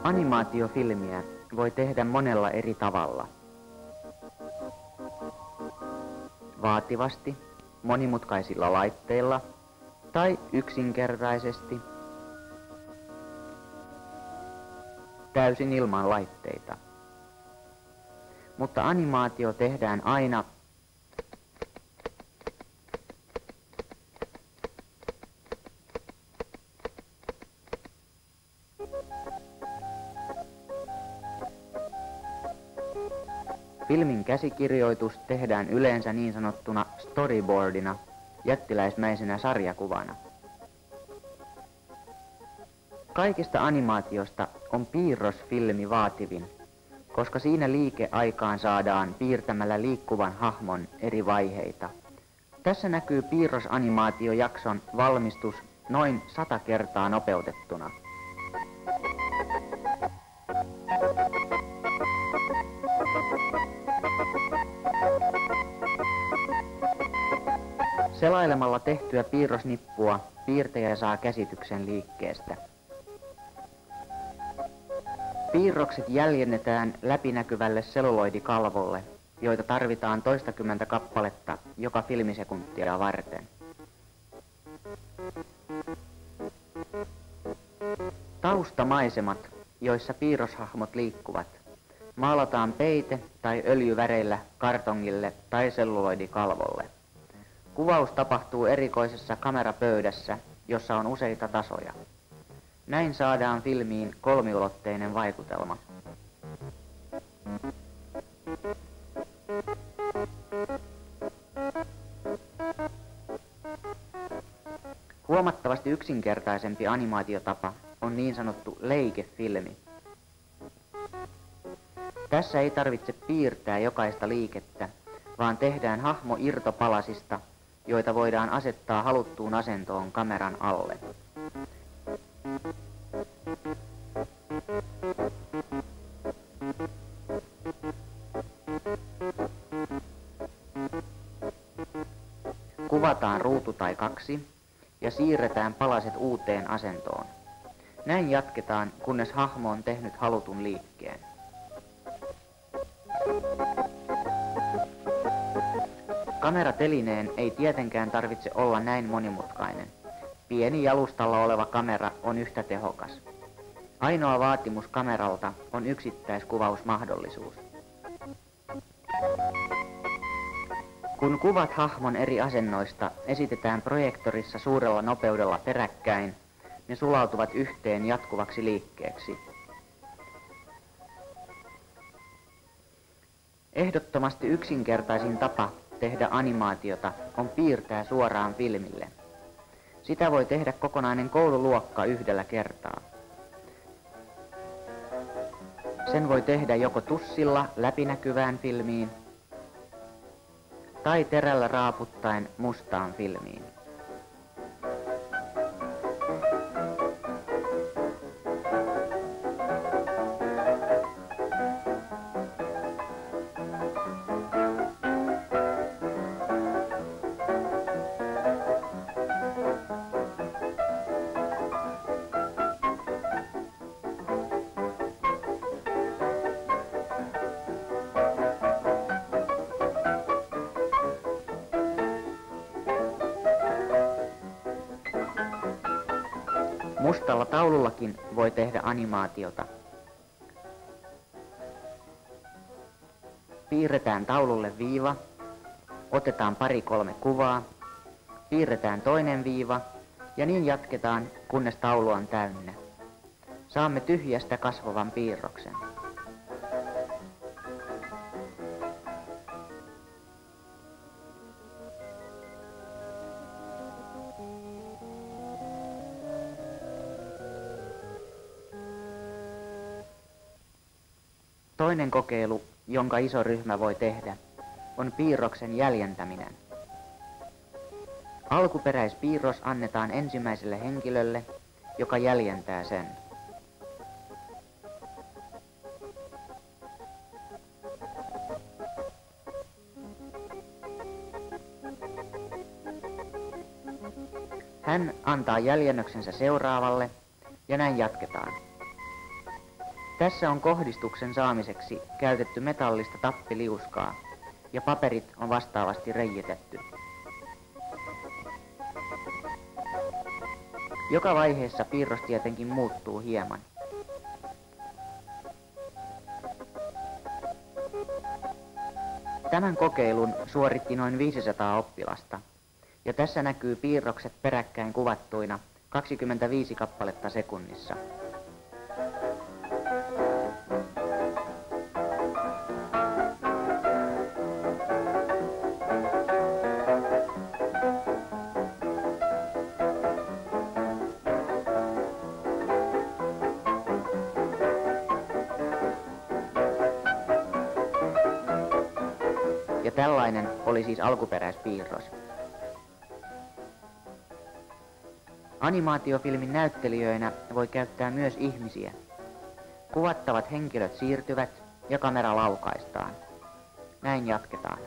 Animaatiofilmiä voi tehdä monella eri tavalla. Vaativasti, monimutkaisilla laitteilla tai yksinkertaisesti, täysin ilman laitteita. Mutta animaatio tehdään aina filmin käsikirjoitus tehdään yleensä niin sanottuna storyboardina, jättiläismäisenä sarjakuvana. Kaikista animaatiosta on piirrosfilmi vaativin, koska siinä liike aikaan saadaan piirtämällä liikkuvan hahmon eri vaiheita. Tässä näkyy piirrosanimaatiojakson valmistus noin 100 kertaa nopeutettuna. Selailemalla tehtyä piirrosnippua piirtäjä saa käsityksen liikkeestä. Piirrokset jäljennetään läpinäkyvälle selluloidikalvolle, joita tarvitaan toistakymmentä kappaletta joka filmisekuntia varten. Taustamaisemat, joissa piirroshahmot liikkuvat, maalataan peite- tai öljyväreillä kartongille tai selluloidikalvolle. Kuvaus tapahtuu erikoisessa kamerapöydässä, jossa on useita tasoja. Näin saadaan filmiin kolmiulotteinen vaikutelma. Huomattavasti yksinkertaisempi animaatiotapa on niin sanottu leikefilmi. Tässä ei tarvitse piirtää jokaista liikettä, vaan tehdään hahmo irtopalasista, joita voidaan asettaa haluttuun asentoon kameran alle. Kuvataan ruutu tai kaksi ja siirretään palaset uuteen asentoon. Näin jatketaan, kunnes hahmo on tehnyt halutun liikkeen. Kameratelineen ei tietenkään tarvitse olla näin monimutkainen. Pieni jalustalla oleva kamera on yhtä tehokas. Ainoa vaatimus kameralta on yksittäiskuvausmahdollisuus. Kun kuvat hahmon eri asennoista esitetään projektorissa suurella nopeudella peräkkäin, ne sulautuvat yhteen jatkuvaksi liikkeeksi. Ehdottomasti yksinkertaisin tapa tehdä animaatiota on piirtää suoraan filmille. Sitä voi tehdä kokonainen koululuokka yhdellä kertaa. Sen voi tehdä joko tussilla läpinäkyvään filmiin tai terällä raaputtaen mustaan filmiin. Mustalla taulullakin voi tehdä animaatiota. Piirretään taululle viiva, otetaan 2-3 kuvaa, piirretään toinen viiva ja niin jatketaan, kunnes taulu on täynnä. Saamme tyhjästä kasvavan piirroksen. Toinen kokeilu, jonka iso ryhmä voi tehdä, on piirroksen jäljentäminen. Alkuperäispiirros annetaan ensimmäiselle henkilölle, joka jäljentää sen. Hän antaa jäljennöksensä seuraavalle ja näin jatketaan. Tässä on kohdistuksen saamiseksi käytetty metallista tappiliuskaa ja paperit on vastaavasti reijitetty. Joka vaiheessa piirros tietenkin muuttuu hieman. Tämän kokeilun suoritti noin 500 oppilasta, ja tässä näkyy piirrokset peräkkäin kuvattuina 25 kappaletta sekunnissa. Ja tällainen oli siis alkuperäispiirros. Animaatiofilmin näyttelijöinä voi käyttää myös ihmisiä. Kuvattavat henkilöt siirtyvät ja kamera laukaistaan. Näin jatketaan.